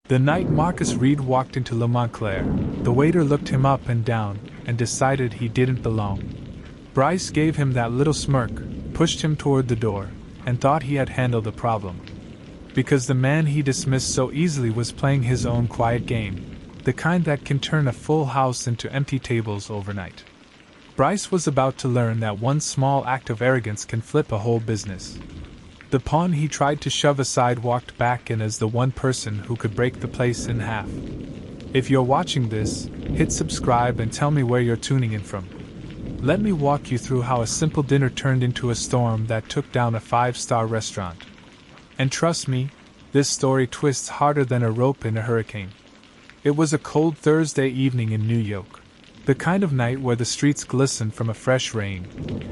The night Marcus Reed walked into Le Montclair, the waiter looked him up and down and decided he didn't belong. Bryce gave him that little smirk, pushed him toward the door, and thought he had handled the problem. Because the man he dismissed so easily was playing his own quiet game, the kind that can turn a full house into empty tables overnight. Bryce was about to learn that one small act of arrogance can flip a whole business. The pawn he tried to shove aside walked back in as the one person who could break the place in half. If you're watching this, hit subscribe and tell me where you're tuning in from. Let me walk you through how a simple dinner turned into a storm that took down a 5-star restaurant. And trust me, this story twists harder than a rope in a hurricane. It was a cold Thursday evening in New York. The kind of night where the streets glisten from a fresh rain,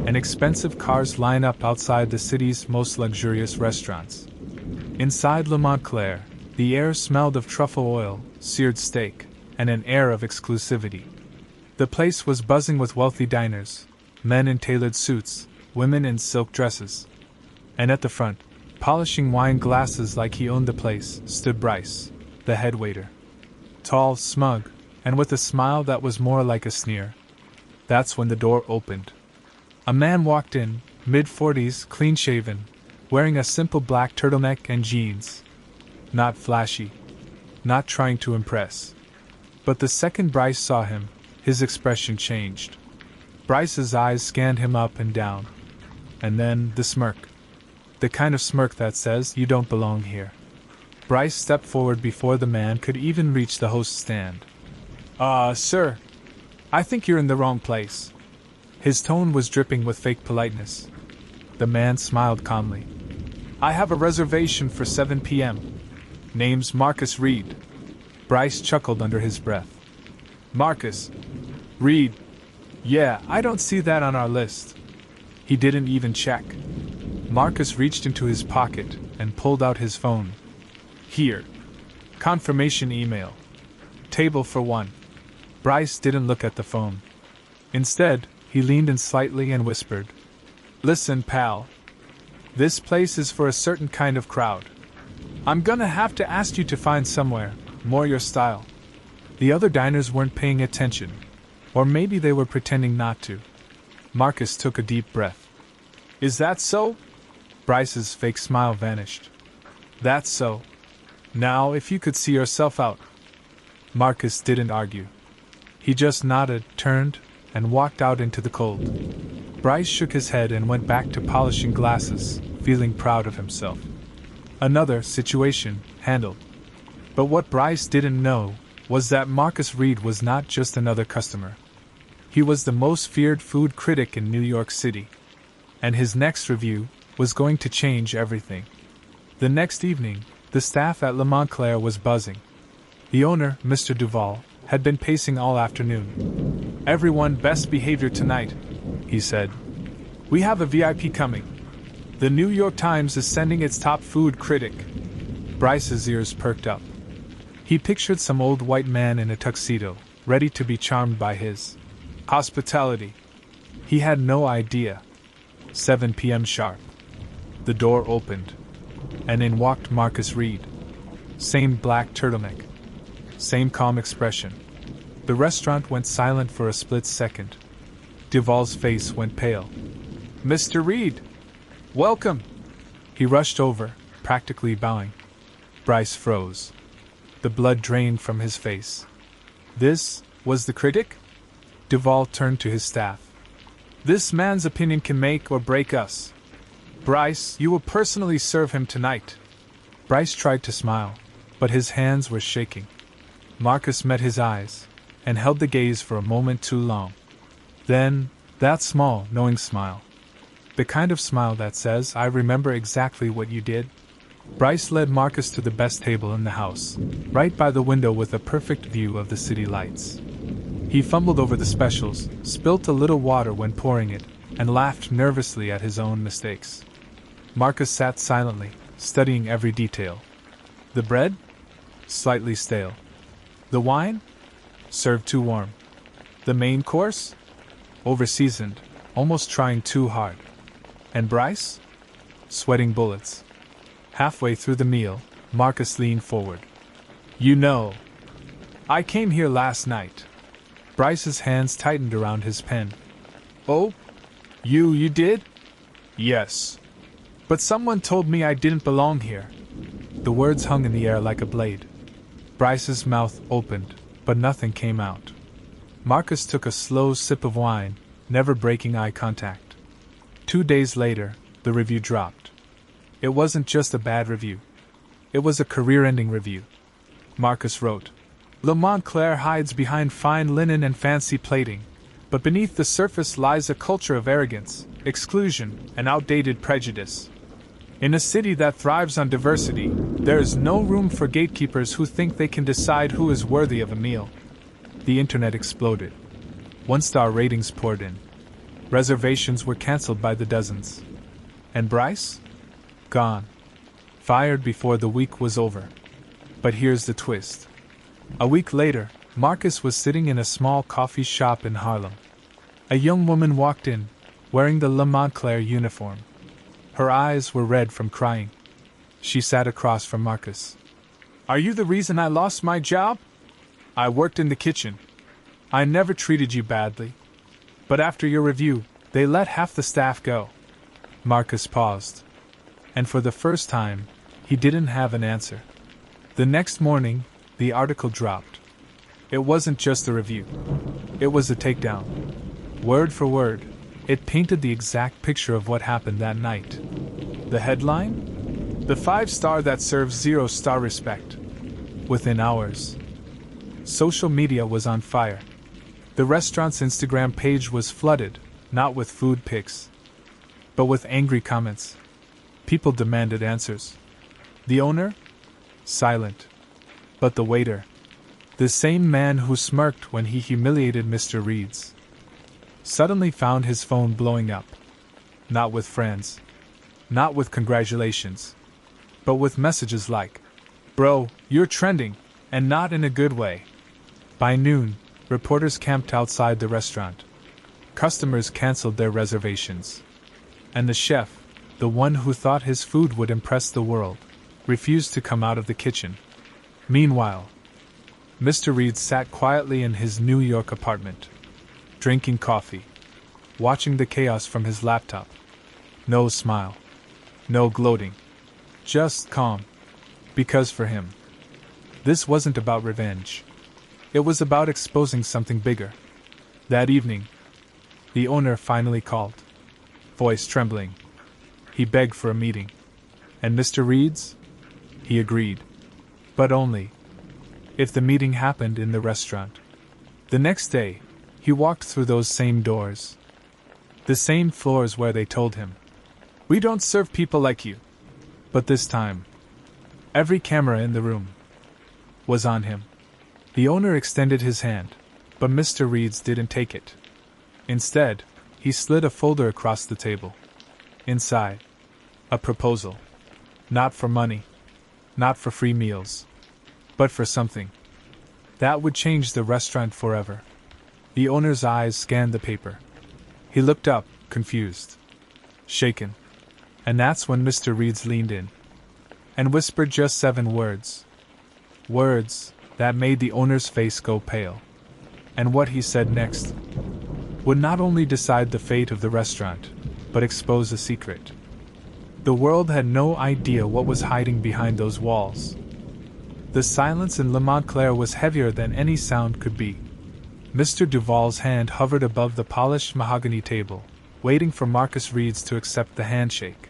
and expensive cars line up outside the city's most luxurious restaurants. Inside Le Montclair, the air smelled of truffle oil, seared steak, and an air of exclusivity. The place was buzzing with wealthy diners, men in tailored suits, women in silk dresses. And at the front, polishing wine glasses like he owned the place, stood Bryce, the head waiter. Tall, smug, and with a smile that was more like a sneer. That's when the door opened. A man walked in, mid-40s, clean-shaven, wearing a simple black turtleneck and jeans. Not flashy. Not trying to impress. But the second Bryce saw him, his expression changed. Bryce's eyes scanned him up and down. And then, the smirk. The kind of smirk that says, "You don't belong here." Bryce stepped forward before the man could even reach the host's stand. Sir, I think you're in the wrong place." His tone was dripping with fake politeness. The man smiled calmly. "I have a reservation for 7 p.m. Name's Marcus Reed." Bryce chuckled under his breath. "Marcus Reed? Yeah, I don't see that on our list." He didn't even check. Marcus reached into his pocket and pulled out his phone. "Here. Confirmation email. Table for one." Bryce didn't look at the phone. Instead, he leaned in slightly and whispered, "Listen, pal. This place is for a certain kind of crowd. I'm gonna have to ask you to find somewhere more your style." The other diners weren't paying attention. Or maybe they were pretending not to. Marcus took a deep breath. "Is that so?" Bryce's fake smile vanished. "That's so. Now, if you could see yourself out." Marcus didn't argue. He just nodded, turned, and walked out into the cold. Bryce shook his head and went back to polishing glasses, feeling proud of himself. Another situation handled. But what Bryce didn't know was that Marcus Reed was not just another customer. He was the most feared food critic in New York City. And his next review was going to change everything. The next evening, the staff at Le Montclair was buzzing. The owner, Mr. Duval, had been pacing all afternoon. "Everyone best behavior tonight," he said. "We have a VIP coming. The New York Times is sending its top food critic." Bryce's ears perked up. He pictured some old white man in a tuxedo, ready to be charmed by his hospitality. He had no idea. 7 p.m. sharp. The door opened, and in walked Marcus Reed. Same black turtleneck. Same calm expression. The restaurant went silent for a split second. Duval's face went pale. "Mr. Reed! Welcome!" He rushed over, practically bowing. Bryce froze. The blood drained from his face. This was the critic? Duval turned to his staff. "This man's opinion can make or break us. Bryce, you will personally serve him tonight." Bryce tried to smile, but his hands were shaking. Marcus met his eyes, and held the gaze for a moment too long. Then, that small, knowing smile. The kind of smile that says, "I remember exactly what you did." Bryce led Marcus to the best table in the house, right by the window with a perfect view of the city lights. He fumbled over the specials, spilt a little water when pouring it, and laughed nervously at his own mistakes. Marcus sat silently, studying every detail. The bread? Slightly stale. The wine? Served too warm. The main course? Overseasoned, almost trying too hard. And Bryce? Sweating bullets. Halfway through the meal, Marcus leaned forward. You know, I came here last night. Bryce's hands tightened around his pen. Oh? You did? Yes. But someone told me I didn't belong here. The words hung in the air like a blade. Bryce's mouth opened, but nothing came out. Marcus took a slow sip of wine, never breaking eye contact. 2 days later, the review dropped. It wasn't just a bad review. It was a career-ending review. Marcus wrote, Le Montclair hides behind fine linen and fancy plating, but beneath the surface lies a culture of arrogance, exclusion, and outdated prejudice. In a city that thrives on diversity, there is no room for gatekeepers who think they can decide who is worthy of a meal. The internet exploded. 1-star ratings poured in. Reservations were cancelled by the dozens. And Bryce? Gone. Fired before the week was over. But here's the twist. A week later, Marcus was sitting in a small coffee shop in Harlem. A young woman walked in, wearing the Le Montclair uniform. Her eyes were red from crying. She sat across from Marcus. Are you the reason I lost my job? I worked in the kitchen. I never treated you badly. But after your review, they let half the staff go. Marcus paused. And for the first time, he didn't have an answer. The next morning, the article dropped. It wasn't just a review. It was a takedown. Word for word, it painted the exact picture of what happened that night. The headline? The 5-star that serves 0-star respect. Within hours, social media was on fire. The restaurant's Instagram page was flooded, not with food pics, but with angry comments. People demanded answers. The owner? Silent. But the waiter? The same man who smirked when he humiliated Mr. Reeds, suddenly found his phone blowing up. Not with friends. Not with congratulations. But with messages like, Bro, you're trending, and not in a good way. By noon, reporters camped outside the restaurant. Customers canceled their reservations. And the chef, the one who thought his food would impress the world, refused to come out of the kitchen. Meanwhile, Mr. Reed sat quietly in his New York apartment, drinking coffee, watching the chaos from his laptop. No smile. No gloating. Just calm. Because for him, this wasn't about revenge. It was about exposing something bigger. That evening, the owner finally called, voice trembling. He begged for a meeting. And Mr. Reeds? He agreed. But only if the meeting happened in the restaurant. The next day, he walked through those same doors. The same floors where they told him, We don't serve people like you. But this time, every camera in the room was on him. The owner extended his hand, but Mr. Reeds didn't take it. Instead, he slid a folder across the table. Inside, a proposal. Not for money. Not for free meals. But for something that would change the restaurant forever. The owner's eyes scanned the paper. He looked up, confused, shaken. And that's when Mr. Reeds leaned in and whispered just 7 words. Words that made the owner's face go pale. And what he said next would not only decide the fate of the restaurant, but expose a secret. The world had no idea what was hiding behind those walls. The silence in Le Montclair was heavier than any sound could be. Mr. Duval's hand hovered above the polished mahogany table, waiting for Marcus Reeds to accept the handshake.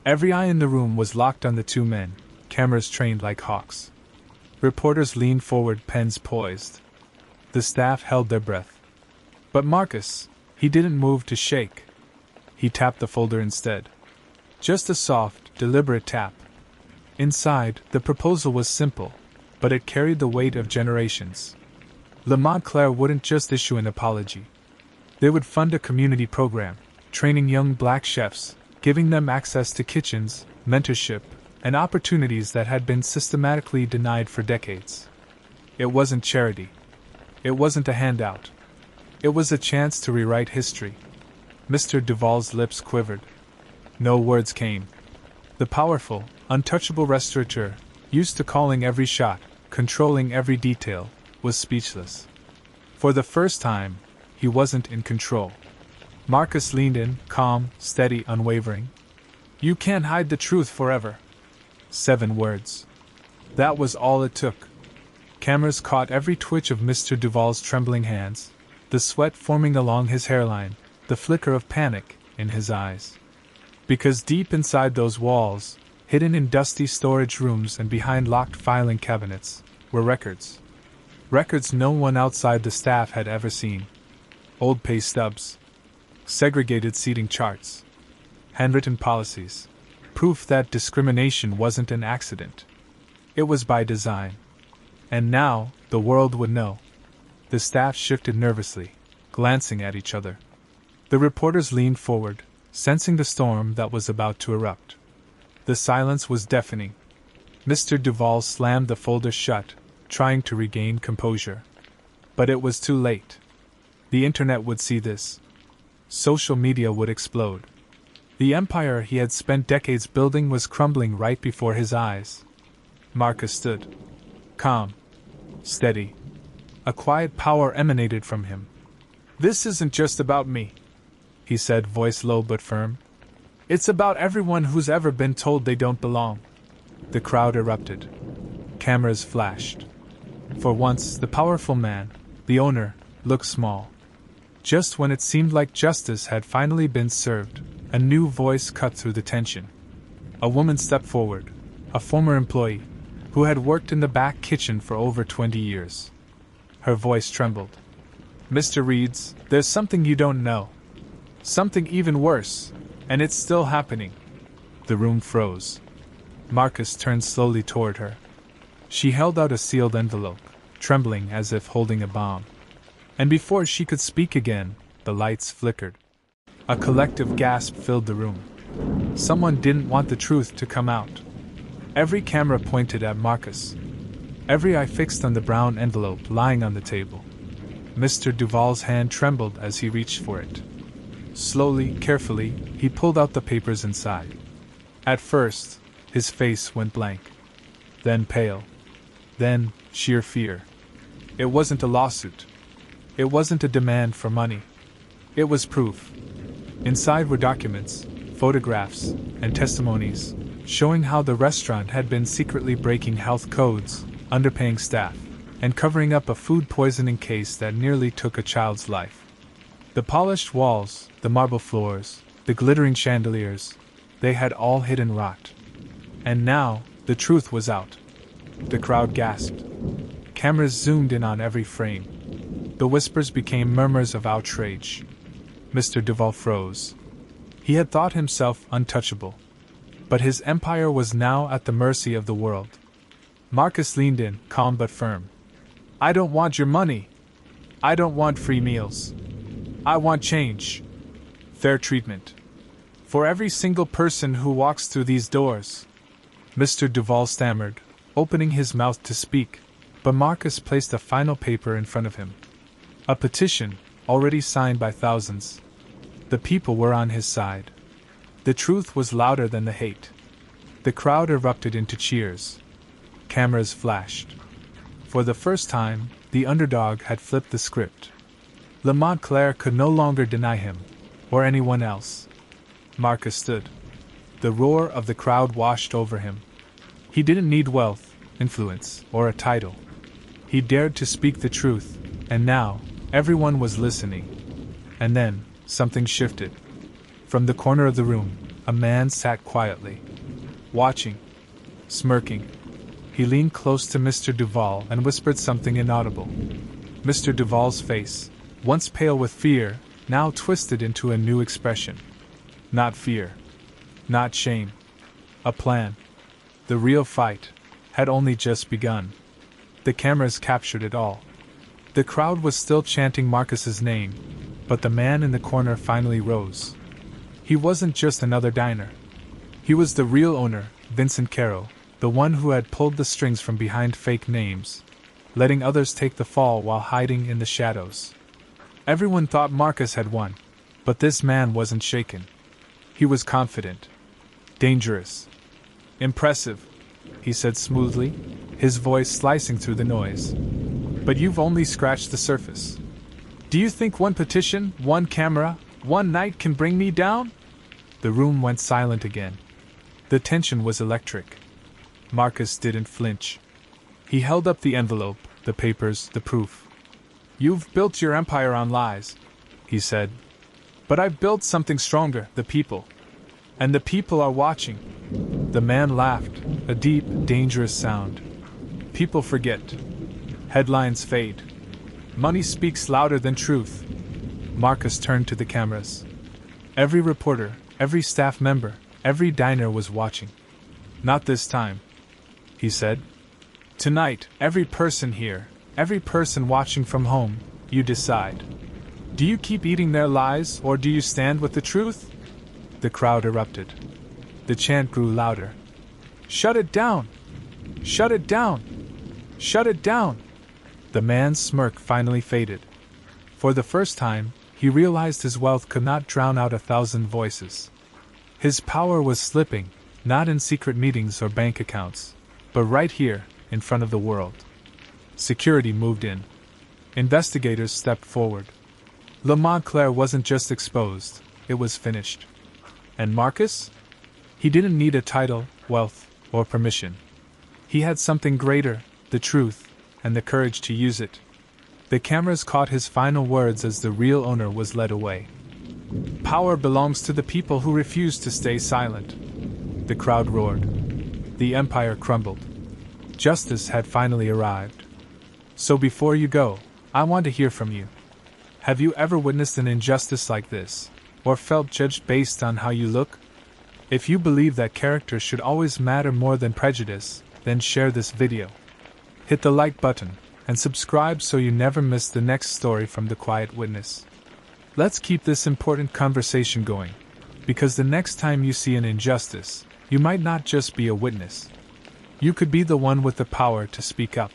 Every eye in the room was locked on the 2 men, cameras trained like hawks. Reporters leaned forward, pens poised. The staff held their breath. But Marcus, he didn't move to shake. He tapped the folder instead. Just a soft, deliberate tap. Inside, the proposal was simple, but it carried the weight of generations. Le Montclair wouldn't just issue an apology. They would fund a community program, training young black chefs, giving them access to kitchens, mentorship, and opportunities that had been systematically denied for decades. It wasn't charity. It wasn't a handout. It was a chance to rewrite history. Mr. Duval's lips quivered. No words came. The powerful, untouchable restaurateur, used to calling every shot, controlling every detail, was speechless. For the first time, he wasn't in control. Marcus leaned in, calm, steady, unwavering. "You can't hide the truth forever." 7 words. That was all it took. Cameras caught every twitch of Mr. Duval's trembling hands, the sweat forming along his hairline, the flicker of panic in his eyes. Because deep inside those walls, hidden in dusty storage rooms and behind locked filing cabinets, were records. Records no one outside the staff had ever seen. Old pay stubs. Segregated seating charts. Handwritten policies. Proof that discrimination wasn't an accident. It was by design. And now, the world would know. The staff shifted nervously, glancing at each other. The reporters leaned forward, sensing the storm that was about to erupt. The silence was deafening. Mr. Duval slammed the folder shut, trying to regain composure. But it was too late. The internet would see this. Social media would explode. The empire he had spent decades building was crumbling right before his eyes. Marcus stood. Calm. Steady. A quiet power emanated from him. "This isn't just about me," he said, voice low but firm. "It's about everyone who's ever been told they don't belong." The crowd erupted. Cameras flashed. For once, the powerful man, the owner, looked small. Just when it seemed like justice had finally been served, a new voice cut through the tension. A woman stepped forward, a former employee, who had worked in the back kitchen for over 20 years. Her voice trembled. "Mr. Reeds, there's something you don't know. Something even worse, and it's still happening." The room froze. Marcus turned slowly toward her. She held out a sealed envelope, trembling as if holding a bomb. And before she could speak again, the lights flickered. A collective gasp filled the room. Someone didn't want the truth to come out. Every camera pointed at Marcus. Every eye fixed on the brown envelope lying on the table. Mr. Duval's hand trembled as he reached for it. Slowly, carefully, he pulled out the papers inside. At first, his face went blank. Then pale. Then, sheer fear. It wasn't a lawsuit. It wasn't a demand for money. It was proof. Inside were documents, photographs, and testimonies, showing how the restaurant had been secretly breaking health codes, underpaying staff, and covering up a food poisoning case that nearly took a child's life. The polished walls, the marble floors, the glittering chandeliers, they had all hidden rot. And now, the truth was out. The crowd gasped. Cameras zoomed in on every frame. The whispers became murmurs of outrage. Mr. Duval froze. He had thought himself untouchable. But his empire was now at the mercy of the world. Marcus leaned in, calm but firm. "I don't want your money. I don't want free meals. I want change. Fair treatment. For every single person who walks through these doors." Mr. Duval stammered, opening his mouth to speak, but Marcus placed a final paper in front of him. A petition, already signed by thousands. The people were on his side. The truth was louder than the hate. The crowd erupted into cheers. Cameras flashed. For the first time, the underdog had flipped the script. Le Montclair could no longer deny him, or anyone else. Marcus stood. The roar of the crowd washed over him. He didn't need wealth, influence, or a title. He dared to speak the truth, and now, everyone was listening. And then, something shifted. From the corner of the room, a man sat quietly, watching, smirking. He leaned close to Mr. Duval and whispered something inaudible. Mr. Duval's face, once pale with fear, now twisted into a new expression. Not fear. Not shame. A plan. The real fight had only just begun. The cameras captured it all. The crowd was still chanting Marcus's name, but the man in the corner finally rose. He wasn't just another diner. He was the real owner, Vincent Carroll, the one who had pulled the strings from behind fake names, letting others take the fall while hiding in the shadows. Everyone thought Marcus had won, but this man wasn't shaken. He was confident. Dangerous. Impressive, he said smoothly. his voice slicing through the noise. But you've only scratched the surface. Do you think one petition, one camera, one night can bring me down? The room went silent again. The tension was electric. Marcus didn't flinch. He held up the envelope, the papers, the proof. You've built your empire on lies, he said. But I've built something stronger, the people. And the people are watching. The man laughed, a deep, dangerous sound. People forget. Headlines fade. Money speaks louder than truth. Marcus turned to the cameras. Every reporter, every staff member, every diner was watching. Not this time, he said. Tonight, every person here, every person watching from home, you decide. Do you keep eating their lies, or do you stand with the truth? The crowd erupted. The chant grew louder. Shut it down! Shut it down! Shut it down! The man's smirk finally faded. For the first time, he realized his wealth could not drown out 1,000 voices. His power was slipping, not in secret meetings or bank accounts, but right here, in front of the world. Security moved in. Investigators stepped forward. Le Montclair wasn't just exposed, it was finished. And Marcus? He didn't need a title, wealth, or permission. He had something greater, the truth, and the courage to use it. The cameras caught his final words as the real owner was led away. Power belongs to the people who refuse to stay silent. The crowd roared. The empire crumbled. Justice had finally arrived. So before you go, I want to hear from you. Have you ever witnessed an injustice like this, or felt judged based on how you look? If you believe that character should always matter more than prejudice, then share this video. Hit the like button, and subscribe so you never miss the next story from The Quiet Witness. Let's keep this important conversation going, because the next time you see an injustice, you might not just be a witness. You could be the one with the power to speak up.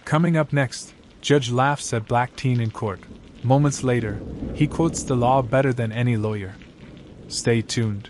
Coming up next, Judge laughs at black teen in court. Moments later, he quotes the law better than any lawyer. Stay tuned.